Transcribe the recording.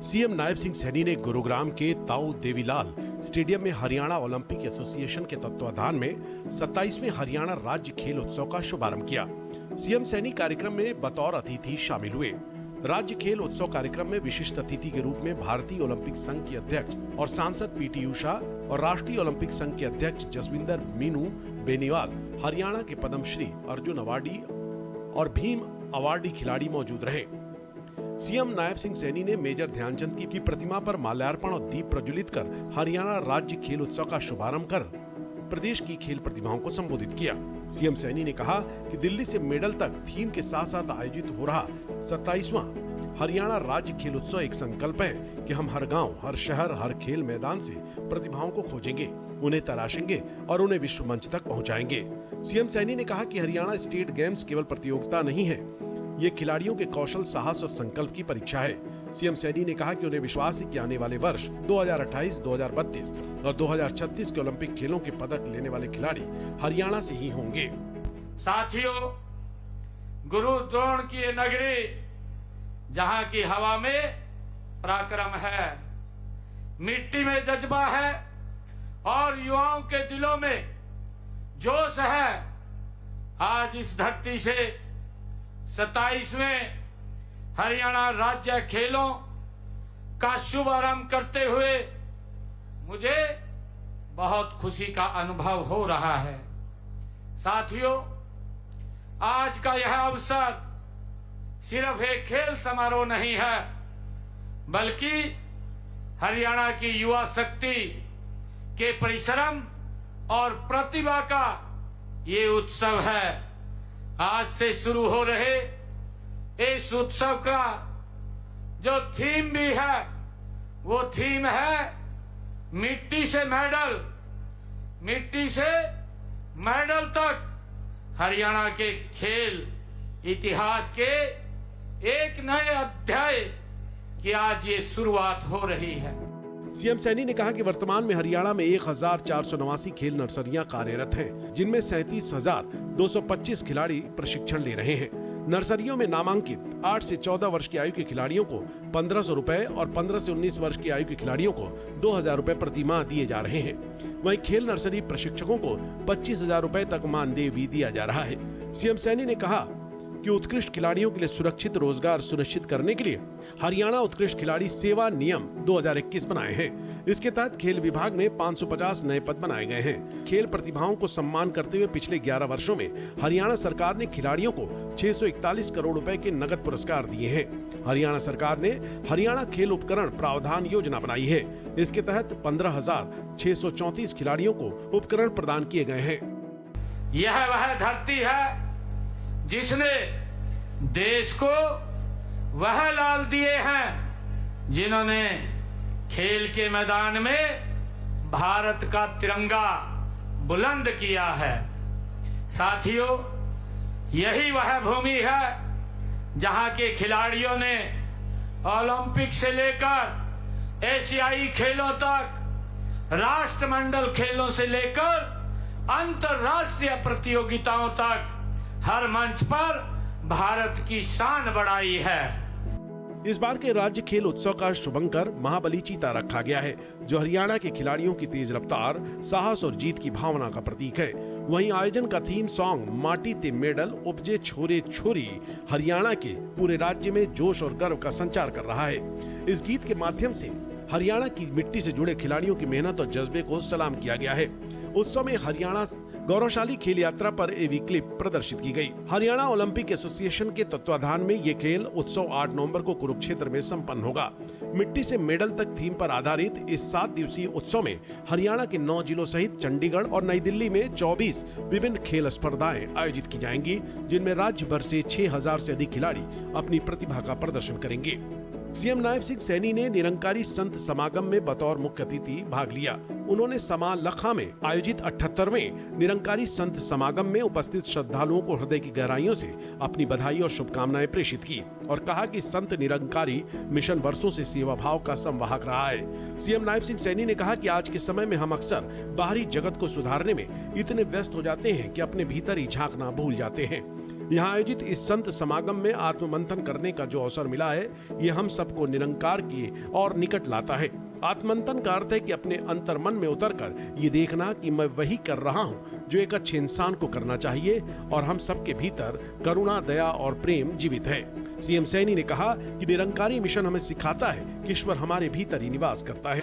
CM Nayab Singh Saini ने गुरुग्राम के ताऊ देवीलाल स्टेडियम में हरियाणा ओलंपिक एसोसिएशन के तत्वाधान में 27वें हरियाणा राज्य खेल उत्सव का शुभारंभ किया। सीएम सैनी कार्यक्रम में बतौर अतिथि शामिल हुए। राज्य खेल उत्सव कार्यक्रम में विशिष्ट अतिथि के रूप में भारतीय ओलंपिक संघ के अध्यक्ष और सांसद पीटी उषा और राष्ट्रीय ओलंपिक संघ के अध्यक्ष जसविंदर मीनू बेनीवाल, हरियाणा के पद्मश्री अर्जुन अवार्डी और भीम अवार्डी खिलाड़ी मौजूद रहे। सीएम नायब सिंह सैनी ने मेजर ध्यानचंद की प्रतिमा पर माल्यार्पण और दीप प्रज्वलित कर हरियाणा राज्य खेल उत्सव का शुभारंभ कर प्रदेश की खेल प्रतिभाओं को संबोधित किया। सीएम सैनी ने कहा कि दिल्ली से मेडल तक थीम के साथ साथ आयोजित हो रहा 27वां हरियाणा राज्य खेल उत्सव एक संकल्प है कि हम हर गांव, हर शहर, हर खेल मैदान से प्रतिभाओं को खोजेंगे, उन्हें तराशेंगे और उन्हें विश्व मंच तक पहुंचाएंगे। सीएम सैनी ने कहा कि हरियाणा स्टेट गेम्स केवल प्रतियोगिता नहीं है, ये खिलाड़ियों के कौशल, साहस और संकल्प की परीक्षा है। सीएम सैनी ने कहा कि उन्हें विश्वास है कि आने वाले वर्ष 2028, 2032 और 2036 के ओलंपिक खेलों के पदक लेने वाले खिलाड़ी हरियाणा से ही होंगे। साथियों, गुरु द्रोण की ये नगरी जहां की हवा में पराक्रम है, मिट्टी में जज्बा है और युवाओं के दिलों में जोश है। आज इस धरती से 27वें हरियाणा राज्य खेलों का शुभारंभ करते हुए मुझे बहुत खुशी का अनुभव हो रहा है। साथियों, आज का यह अवसर सिर्फ एक खेल समारोह नहीं है, बल्कि हरियाणा की युवा शक्ति के परिश्रम और प्रतिभा का ये उत्सव है। आज से शुरू हो रहे इस उत्सव का जो थीम भी है, वो थीम है मिट्टी से मेडल, मिट्टी से मेडल तक। हरियाणा के खेल इतिहास के एक नए अध्याय की आज ये शुरुआत हो रही है। सीएम सैनी ने कहा कि वर्तमान में हरियाणा में 1489 खेल नर्सरियां कार्यरत हैं, जिनमें 37,225 खिलाड़ी प्रशिक्षण ले रहे हैं। नर्सरियों में नामांकित 8 से 14 वर्ष की आयु के खिलाड़ियों को 1500 रुपए और 15 से 19 वर्ष की आयु के खिलाड़ियों को 2000 रुपए प्रति माह दिए जा रहे हैं। वहीं खेल नर्सरी प्रशिक्षकों को 25,000 रुपए तक मानदेय भी दिया जा रहा है। सीएम सैनी ने कहा कि उत्कृष्ट खिलाड़ियों के लिए सुरक्षित रोजगार सुनिश्चित करने के लिए हरियाणा उत्कृष्ट खिलाड़ी सेवा नियम 2021 बनाए हैं। इसके तहत खेल विभाग में 550 नए पद बनाए गए हैं। खेल प्रतिभाओं को सम्मान करते हुए पिछले 11 वर्षों में हरियाणा सरकार ने खिलाड़ियों को 641 करोड़ रुपए के नगद पुरस्कार दिए हैं। हरियाणा सरकार ने हरियाणा खेल उपकरण प्रावधान योजना बनाई है। इसके तहत 15,634 खिलाड़ियों को उपकरण प्रदान किए गए हैं। यह वह धरती है जिसने देश को वह लाल दिए हैं जिन्होंने खेल के मैदान में भारत का तिरंगा बुलंद किया है। साथियों, यही वह भूमि है जहां के खिलाड़ियों ने ओलंपिक से लेकर एशियाई खेलों तक, राष्ट्रमंडल खेलों से लेकर अंतर्राष्ट्रीय प्रतियोगिताओं तक हर मंच पर भारत की शान बढ़ाई है। इस बार के राज्य खेल उत्सव का शुभंकर महाबली चीता रखा गया है, जो हरियाणा के खिलाड़ियों की तेज रफ्तार, साहस और जीत की भावना का प्रतीक है। वहीं आयोजन का थीम सॉन्ग माटी ते मेडल उपजे छोरे छोरी हरियाणा के पूरे राज्य में जोश और गर्व का संचार कर रहा है। इस गीत के माध्यम से हरियाणा की मिट्टी से जुड़े खिलाड़ियों की मेहनत और जज्बे को सलाम किया गया है। उत्सव में हरियाणा गौरवशाली खेल यात्रा पर एवी क्लिप प्रदर्शित की गई। हरियाणा ओलंपिक एसोसिएशन के तत्वाधान में ये खेल उत्सव 8 नवंबर को कुरुक्षेत्र में संपन्न होगा। मिट्टी से मेडल तक थीम पर आधारित इस 7 दिवसीय उत्सव में हरियाणा के 9 जिलों सहित चंडीगढ़ और नई दिल्ली में 24 विभिन्न खेल स्पर्धाएं आयोजित की जाएंगी, जिनमें राज्य भर से 6000 से अधिक खिलाड़ी अपनी प्रतिभा का प्रदर्शन करेंगे। सीएम नायब सिंह सैनी ने निरंकारी संत समागम में बतौर मुख्य अतिथि भाग लिया। उन्होंने समा लखा में आयोजित 78वें निरंकारी संत समागम में उपस्थित श्रद्धालुओं को हृदय की गहराइयों से अपनी बधाई और शुभकामनाएं प्रेषित की और कहा कि संत निरंकारी मिशन वर्षों से सेवा भाव का संवाहक रहा है। सीएम नायब सिंह सैनी ने कहा कि आज के समय में हम अक्सर बाहरी जगत को सुधारने में इतने व्यस्त हो जाते हैं कि अपने भीतर ही झांकना भूल जाते हैं। यहाँ आयोजित इस संत समागम में आत्ममंथन करने का जो अवसर मिला है, ये हम सबको निरंकार की और निकट लाता है। आत्ममंथन का अर्थ है कि अपने अंतर मन में उतरकर ये देखना कि मैं वही कर रहा हूँ जो एक अच्छे इंसान को करना चाहिए और हम सबके भीतर करुणा, दया और प्रेम जीवित है। सीएम सैनी ने कहा कि निरंकारी मिशन हमें सिखाता है कि ईश्वर हमारे भीतर ही निवास करता है।